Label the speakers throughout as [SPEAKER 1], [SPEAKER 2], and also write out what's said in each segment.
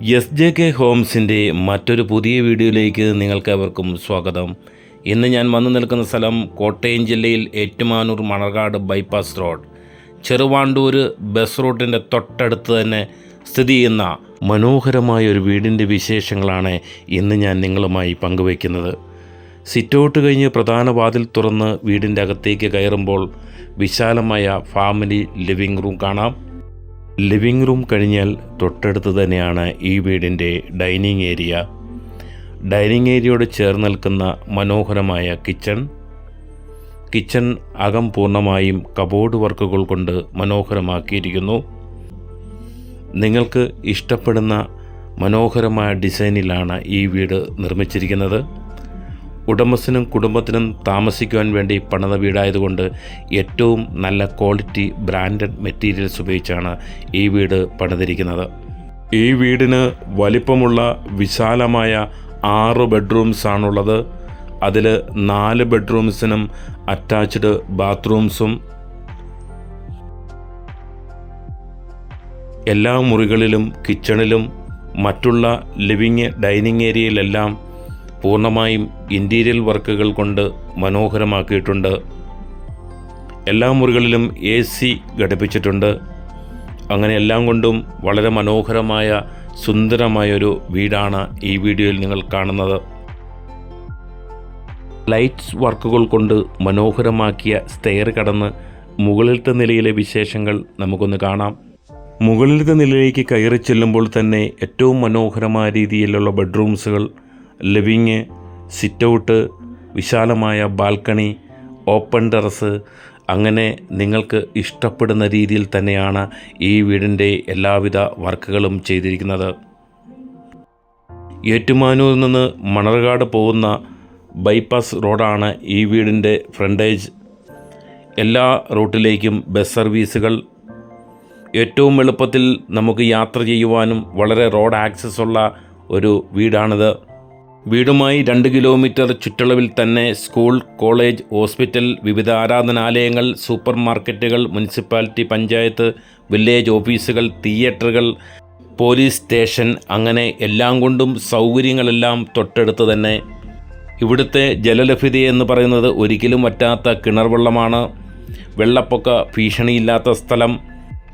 [SPEAKER 1] SJK ഹോംസിൻ്റെ മറ്റൊരു പുതിയ വീഡിയോയിലേക്ക് നിങ്ങൾക്കേവർക്കും സ്വാഗതം. ഇന്ന് ഞാൻ വന്നു നിൽക്കുന്ന സ്ഥലം കോട്ടയം ജില്ലയിൽ Ettumanoor Manarcad bypass road Cheruvandoor bus റൂട്ടിൻ്റെ തൊട്ടടുത്ത് തന്നെ സ്ഥിതി ചെയ്യുന്ന മനോഹരമായ ഒരു വീടിൻ്റെ വിശേഷങ്ങളാണ് ഇന്ന് ഞാൻ നിങ്ങളുമായി പങ്കുവയ്ക്കുന്നത്. സിറ്റൗട്ട് കഴിഞ്ഞ് പ്രധാന വാതിൽ തുറന്ന് വീടിൻ്റെ അകത്തേക്ക് കയറുമ്പോൾ വിശാലമായ ഫാമിലി ലിവിംഗ് റൂം കാണാം. ലിവിംഗ് റൂം കഴിഞ്ഞാൽ തൊട്ടടുത്ത് തന്നെയാണ് ഈ വീടിൻ്റെ ഡൈനിങ് ഏരിയ. ഡൈനിങ് ഏരിയയോട് ചേർന്ന് നിൽക്കുന്ന മനോഹരമായ കിച്ചൺ അകം പൂർണ്ണമായും കബോർഡ് വർക്കുകൾ കൊണ്ട് മനോഹരമാക്കിയിരിക്കുന്നു. നിങ്ങൾക്ക് ഇഷ്ടപ്പെടുന്ന മനോഹരമായ ഡിസൈനിലാണ് ഈ വീട് നിർമ്മിച്ചിരിക്കുന്നത്. ഉടമസ്ഥനും കുടുംബത്തിനും താമസിക്കുവാൻ വേണ്ടി പണിത വീടായതുകൊണ്ട് ഏറ്റവും നല്ല ക്വാളിറ്റി ബ്രാൻഡഡ് മെറ്റീരിയൽസ് ഉപയോഗിച്ചാണ് ഈ വീട് പണിതിരിക്കുന്നത്. ഈ വീടിന് വലിപ്പമുള്ള വിശാലമായ 6 ബെഡ്റൂംസ് ആണുള്ളത്. അതിൽ 4 ബെഡ്റൂംസിനും അറ്റാച്ച്ഡ് ബാത്റൂംസും എല്ലാ മുറികളിലും കിച്ചണിലും മറ്റുള്ള ലിവിങ് ഡൈനിങ് ഏരിയയിലെല്ലാം പൂർണ്ണമായും ഇൻറ്റീരിയൽ വർക്കുകൾ കൊണ്ട് മനോഹരമാക്കിയിട്ടുണ്ട്. എല്ലാ മുറികളിലും AC ഘടിപ്പിച്ചിട്ടുണ്ട്. അങ്ങനെ എല്ലാം കൊണ്ടും വളരെ മനോഹരമായ സുന്ദരമായൊരു വീടാണ് ഈ വീഡിയോയിൽ നിങ്ങൾ കാണുന്നത്. ലൈറ്റ്സ് വർക്കുകൾ കൊണ്ട് മനോഹരമാക്കിയ സ്റ്റെയർ കടന്ന് മുകളിലത്തെ നിലയിലെ വിശേഷങ്ങൾ നമുക്കൊന്ന് കാണാം. മുകളിലത്തെ നിലയിലേക്ക് കയറി ചെല്ലുമ്പോൾ തന്നെ ഏറ്റവും മനോഹരമായ രീതിയിലുള്ള ബെഡ്റൂംസുകൾ, ലിവിങ്, സിറ്റൗട്ട്, വിശാലമായ ബാൽക്കണി, ഓപ്പൺ ടെറസ്, അങ്ങനെ നിങ്ങൾക്ക് ഇഷ്ടപ്പെടുന്ന രീതിയിൽ തന്നെയാണ് ഈ വീടിൻ്റെ എല്ലാവിധ വർക്കുകളും ചെയ്തിരിക്കുന്നത്. ഏറ്റുമാനൂരിൽ നിന്ന് മണർകാട് പോകുന്ന ബൈപ്പാസ് റോഡാണ് ഈ വീടിൻ്റെ ഫ്രണ്ടേജ്. എല്ലാ റൂട്ടിലേക്കും ബസ് സർവീസുകൾ. ഏറ്റവും എളുപ്പത്തിൽ നമുക്ക് യാത്ര ചെയ്യുവാനും വളരെ റോഡ് ആക്സസ് ഉള്ള ഒരു വീടാണിത്. വീടുമായി 2 കിലോമീറ്റർ ചുറ്റളവിൽ തന്നെ സ്കൂൾ, കോളേജ്, ഹോസ്പിറ്റൽ, വിവിധ ആരാധനാലയങ്ങൾ, സൂപ്പർ മാർക്കറ്റുകൾ, മുനിസിപ്പാലിറ്റി, പഞ്ചായത്ത്, വില്ലേജ് ഓഫീസുകൾ, തിയേറ്ററുകൾ, പോലീസ് സ്റ്റേഷൻ, അങ്ങനെ എല്ലാം കൊണ്ടും സൗകര്യങ്ങളെല്ലാം തൊട്ടടുത്ത് തന്നെ. ഇവിടുത്തെ ജലലഭ്യത എന്ന് പറയുന്നത് ഒരിക്കലും വറ്റാത്ത കിണർ വെള്ളമാണ്. വെള്ളപ്പൊക്ക ഭീഷണിയില്ലാത്ത സ്ഥലം.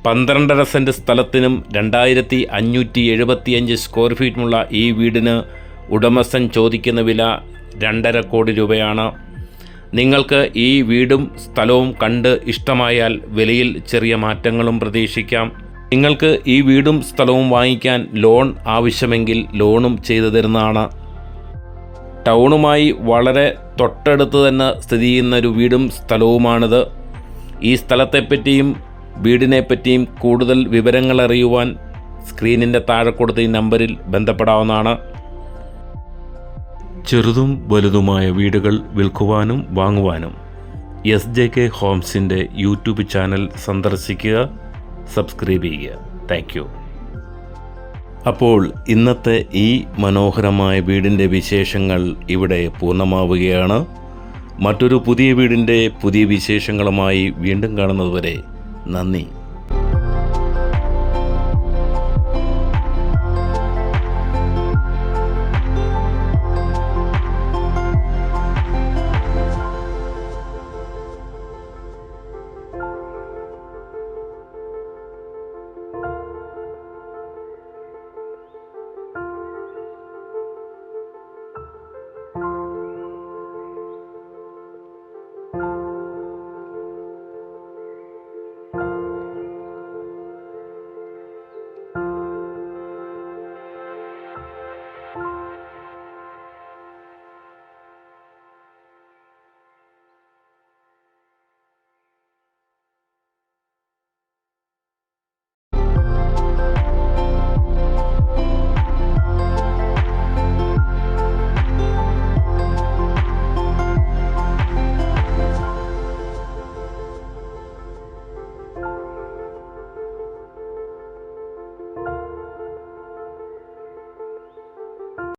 [SPEAKER 1] 12.5 സെൻറ്റ് സ്ഥലത്തിനും 2575 സ്ക്വയർ ഫീറ്റുമുള്ള ഈ വീടിന് ഉടമസ്ഥൻ ചോദിക്കുന്ന വില 2.5 കോടി രൂപയാണ്. നിങ്ങൾക്ക് ഈ വീടും സ്ഥലവും കണ്ട് ഇഷ്ടമായാൽ വിലയിൽ ചെറിയ മാറ്റങ്ങളും പ്രതീക്ഷിക്കാം. നിങ്ങൾക്ക് ഈ വീടും സ്ഥലവും വാങ്ങിക്കാൻ ലോൺ ആവശ്യമെങ്കിൽ ലോണും ചെയ്തു തരുന്നതാണ്. ടൗണുമായി വളരെ തൊട്ടടുത്ത് തന്നെ സ്ഥിതി ചെയ്യുന്ന ഒരു വീടും സ്ഥലവുമാണിത്. ഈ സ്ഥലത്തെപ്പറ്റിയും വീടിനെപ്പറ്റിയും കൂടുതൽ വിവരങ്ങൾ അറിയുവാൻ സ്ക്രീനിൻ്റെ താഴെ കൊടുത്ത ഈ നമ്പറിൽ ബന്ധപ്പെടാവുന്നതാണ്. ചെറുതും വലുതുമായ വീടുകൾ വിൽക്കുവാനും വാങ്ങുവാനും SJK ഹോംസിൻ്റെ യൂട്യൂബ് ചാനൽ സന്ദർശിക്കുക, സബ്സ്ക്രൈബ് ചെയ്യുക. Thank you. അപ്പോൾ ഇന്നത്തെ ഈ മനോഹരമായ വീടിൻ്റെ വിശേഷങ്ങൾ ഇവിടെ പൂർണ്ണമാവുകയാണ്. മറ്റൊരു പുതിയ വീടിൻ്റെ പുതിയ വിശേഷങ്ങളുമായി വീണ്ടും കാണുന്നതുവരെ നന്ദി.